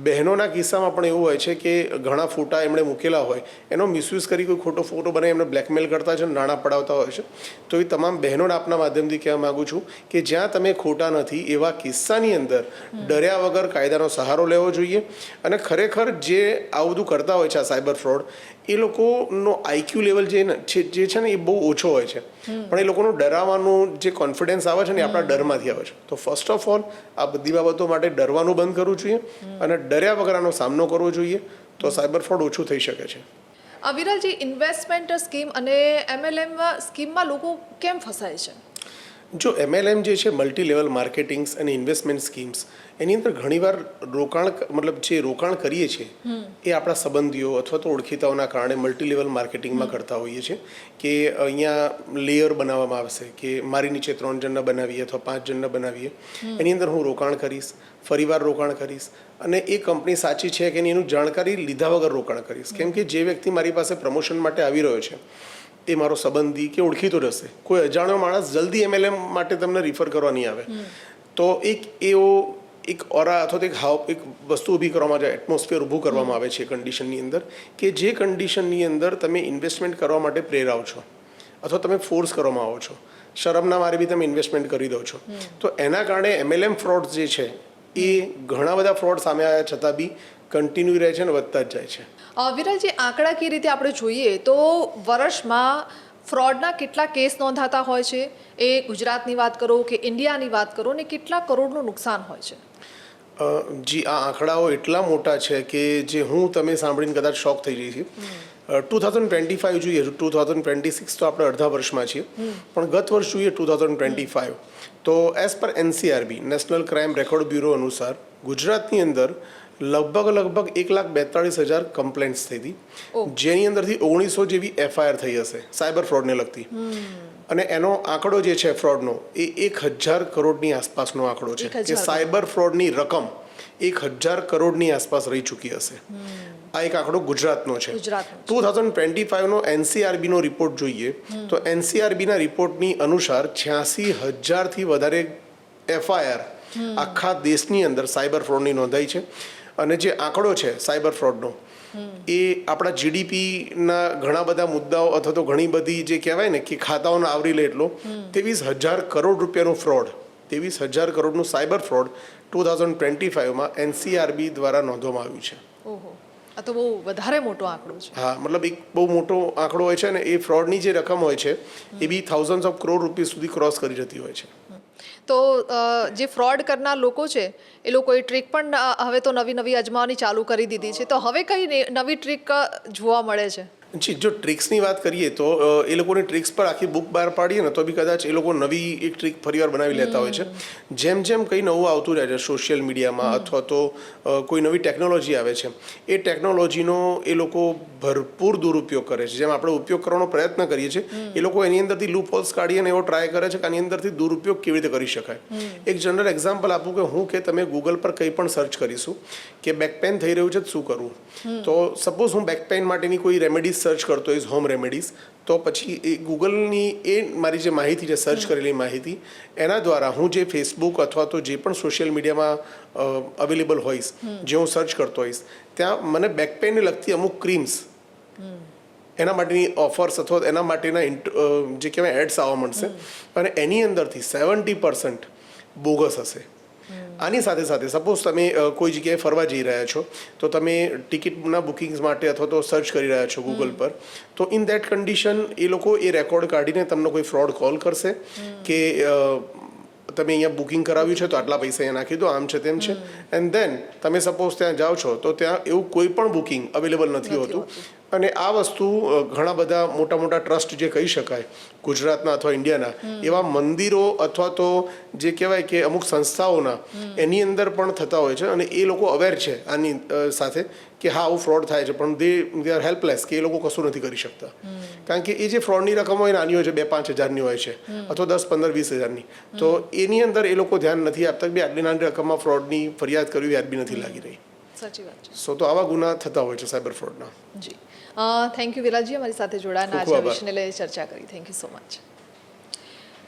બહેનોના કિસ્સામાં પણ એવું હોય છે કે ઘણા ફોટા એમણે મૂકેલા હોય એનો મિસયુઝ કરી કોઈ ખોટો ફોટો બનાવી એમને બ્લેકમેલ કરતા છે, નાણાં પડાવતા હોય છે. તો એ તમામ બહેનોને આપના માધ્યમથી કહેવા માગું છું કે જ્યાં તમે ખોટા નથી એવા કિસ્સાની અંદર ડર્યા વગર કાયદાનો સહારો લેવો જોઈએ. અને ખરેખર જે આવું બધું કરતા હોય છે આ સાયબર ફ્રોડ, એ લોકોનો IQ લેવલ જે છે ને એ બહુ ઓછો હોય છે, પણ એ લોકોનું ડરાવવાનું જે કોન્ફિડન્સ આવે છે ને એ આપણા ડરમાંથી આવે છે. તો ફર્સ્ટ ઓફ ઓલ આ બધી બાબતો માટે ડરવાનું બંધ કરવું જોઈએ અને ડર્યા વગર આનો સામનો કરવો જોઈએ, તો સાયબર ફ્રોડ ઓછું થઈ શકે છે. વિરલજી, ઇન્વેસ્ટમેન્ટ સ્કીમ અને MLM સ્કીમમાં લોકો કેમ ફસાય છે? જો MLM જે છે મલ્ટી લેવલ માર્કેટિંગ્સ અને ઇન્વેસ્ટમેન્ટ સ્કીમ્સ, એની અંદર ઘણીવાર જે રોકાણ કરીએ છીએ એ આપણા સંબંધીઓ અથવા તો ઓળખીતાઓના કારણે મલ્ટી લેવલ માર્કેટિંગમાં કરતા હોઈએ છીએ કે અહીંયા લેયર બનાવવામાં આવશે કે મારી નીચે 3 જણને બનાવીએ અથવા 5 જણને બનાવીએ, એની અંદર હું રોકાણ કરીશ, ફરીવાર રોકાણ કરીશ અને એ કંપની સાચી છે કે એની જાણકારી લીધા વગર રોકાણ કરીશ. કેમ કે જે વ્યક્તિ મારી પાસે પ્રમોશન માટે આવી રહ્યો છે એ મારો સંબંધી કે ઓળખીતો રહેશે. કોઈ અજાણ્યો માણસ જલ્દી MLM માટે તમને રિફર કરવા નહીં આવે. તો એક ઓરા અથવા એક વસ્તુ ઊભી કરવામાં આવે, એટમોસ્ફિયર ઊભું કરવામાં આવે છે કન્ડિશનની અંદર કે જે કન્ડિશનની અંદર તમે ઇન્વેસ્ટમેન્ટ કરવા માટે પ્રેરાવ છો અથવા તમે ફોર્સ કરવામાં આવો છો, શરમના મારે બી તમે ઇન્વેસ્ટમેન્ટ કરી દો છો. તો એના કારણે MLM ફ્રોડ જે છે એ ઘણા બધા ફ્રોડ સામે આવ્યા છતાં બી કન્ટિન્યુ રહે છે અને વધતા જ જાય છે. વિરલજી, આંકડાકીય રીતે આપણે જોઈએ તો વર્ષમાં ફ્રોડના કેટલા કેસ નોંધાતા હોય છે? એ ગુજરાતની વાત કરો કે ઇન્ડિયાની વાત કરો ને કેટલા કરોડનું નુકસાન હોય છે? જી, આ આંકડાઓ એટલા મોટા છે કે જે તમે સાંભળીને કદાચ શોક થઈ જઈ છે. 2025 જોઈએ, 2026 તો આપણે અડધા વર્ષમાં છીએ, પણ ગત વર્ષ જોઈએ 2025 તો as per NCRB national crime record bureau અનુસાર ગુજરાતની અંદર લગભગ 1,42,000 કમ્પ્લેન્ટ્સ થઈ હતી, જેની અંદરથી 1900 જેવી FIR થઈ હશે સાયબર ફ્રોડને લગતી. અને એનો આંકડો જે છે ફ્રોડનો એ 1,000 કરોડની આસપાસનો આંકડો છે કે સાયબર ફ્રોડની રકમ 1,000 કરોડની આસપાસ રહી ચૂકી હશે. આ એક આંકડો ગુજરાતનો છે. 2025નો NCRBનો રિપોર્ટ જોઈએ તો NCRBના રિપોર્ટની અનુસાર 86,000થી વધારે FIR આખા દેશની અંદર સાયબર ફ્રોડની નોંધાઈ છે. અને જે આંકડો છે સાયબર ફ્રોડનો એ આપણા GDPના ઘણા બધા મુદ્દાઓ અથવા તો ઘણી બધી જે કહેવાય ને કે ખાતાઓને આવરી લે એટલો 23,000 કરોડ રૂપિયાનું ફ્રોડ, 23,000 કરોડનું સાયબર ફ્રોડ 2025માં NCRB દ્વારા નોંધવામાં આવ્યું છે. ઓહો, આ તો બહુ વધારે મોટો આંકડો છે. હા, મતલબ એક બહુ મોટો આંકડો હોય છે ને એ ફ્રોડની જે રકમ હોય છે એ બી થાઉઝન્ડ્સ ઓફ કરોડ રૂપીસ સુધી ક્રોસ કરી જતી હોય છે. તો જે ફ્રોડ કરનાર લોકો છે એ લોકોએ ટ્રીક પણ હવે તો નવી અજમાવવાની ચાલુ કરી દીધી છે. તો હવે કઈ નવી ટ્રીક જોવા મળે છે? જી, જો ટ્રિક્સની વાત કરીએ તો એ લોકોની ટ્રિક્સ પર આખી બુક બહાર પાડીએ ને તો બી કદાચ એ લોકો નવી એક ટ્રીક ફરીવાર બનાવી લેતા હોય છે. જેમ કંઈ નવું આવતું રહે છે સોશિયલ મીડિયામાં અથવા તો કોઈ નવી ટેકનોલોજી આવે છે એ ટેકનોલોજીનો એ લોકો ભરપૂર દુરુપયોગ કરે છે. જેમ આપણે ઉપયોગ કરવાનો પ્રયત્ન કરીએ છીએ એ લોકો એની અંદરથી લૂપ હોલ્સ કાઢી અને એવો ટ્રાય કરે છે કે આની અંદરથી દુરુપયોગ કેવી રીતે કરી શકાય. એક જનરલ એક્ઝામ્પલ આપું કે તમે ગૂગલ પર કંઈ પણ સર્ચ કરીશું કે બેક પેન થઈ રહ્યું છે શું કરવું, તો સપોઝ હું બેક પેન માટેની કોઈ રેમેડીઝ સર્ચ કરતો હોઈશ, હોમ રેમેડીઝ, તો પછી એ ગૂગલની એ મારી જે માહિતી છે, સર્ચ કરેલી માહિતી, એના દ્વારા હું જે ફેસબુક અથવા તો જે પણ સોશિયલ મીડિયામાં અવેલેબલ હોઈશ, જે હું સર્ચ કરતો હોઈશ, ત્યાં મને બેક પેનને લગતી અમુક ક્રીમ્સ, એના માટેની ઓફર્સ અથવા એના માટેના જે કહેવાય એડ્સ આવવા મળશે, અને એની અંદરથી 70% બોગસ હશે. આની સાથે સાથે સપોઝ તમે કોઈ જગ્યાએ ફરવા જઈ રહ્યા છો, તો તમે ટિકિટના બુકિંગ્સ માટે અથવા તો સર્ચ કરી રહ્યા છો ગૂગલ પર, તો ઇન દેટ કન્ડિશન એ લોકો એ રેકોર્ડ કાઢીને તમને કોઈ ફ્રોડ કોલ કરશે કે તમે અહીંયા બુકિંગ કરાવ્યું છે તો આટલા પૈસા અહીંયા નાખી દો, આમ છે તેમ છે, એન્ડ દેન તમે સપોઝ ત્યાં જાઓ છો તો ત્યાં એવું કોઈ પણ બુકિંગ અવેલેબલ નથી હોતું. અને આ વસ્તુ ઘણા બધા મોટા મોટા ટ્રસ્ટ જે કહી શકાય ગુજરાતના અથવા ઇન્ડિયાના, એવા મંદિરો અથવા તો જે કહેવાય કે અમુક સંસ્થાઓના એની અંદર પણ થતા હોય છે, અને એ લોકો અવેર છે આની સાથે કે હા આવું ફ્રોડ થાય છે, પણ દે આર હેલ્પલેસ, કે એ લોકો કશું નથી કરી શકતા. કારણ કે એ જે ફ્રોડની રકમ હોય નાની હોય છે, 2-5 હજારની હોય છે, અથવા 10-15-20 હજારની, તો એની અંદર એ લોકો ધ્યાન નથી આપતા કે આટલી નાની રકમમાં ફ્રોડની ફરિયાદ કરવી વ્યાજબી નથી લાગી રહી. સાચી વાત છે. સો તો આવા ગુના થતા હોય છે સાયબર ફ્રોડના. જી, થેન્ક યુ વિરાજી, અમારી સાથે જોડાયા, આજના વિષયને લઈને ચર્ચા કરી. Thank you so much.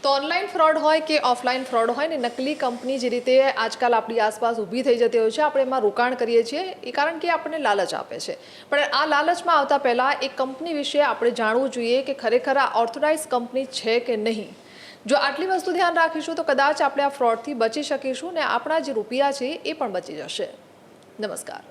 તો ઓનલાઈન ફ્રોડ હોય કે ઓફલાઈન ફ્રોડ હોય ને, નકલી કંપની જે રીતે આજકાલ આપણી આસપાસ ઊભી થઈ જતી હોય છે, આપણે એમાં રોકાણ કરીએ છીએ એ કારણ કે આપણને લાલચ આપે છે. પણ આ લાલચમાં આવતા પહેલાં એ કંપની વિશે આપણે જાણવું જોઈએ કે ખરેખર આ ઓર્થોડાઇઝ કંપની છે કે નહીં. જો આટલી વસ્તુ ધ્યાન રાખીશું તો કદાચ આપણે આ ફ્રોડથી બચી શકીશું ને આપણા જે રૂપિયા છે એ પણ બચી જશે. નમસ્કાર.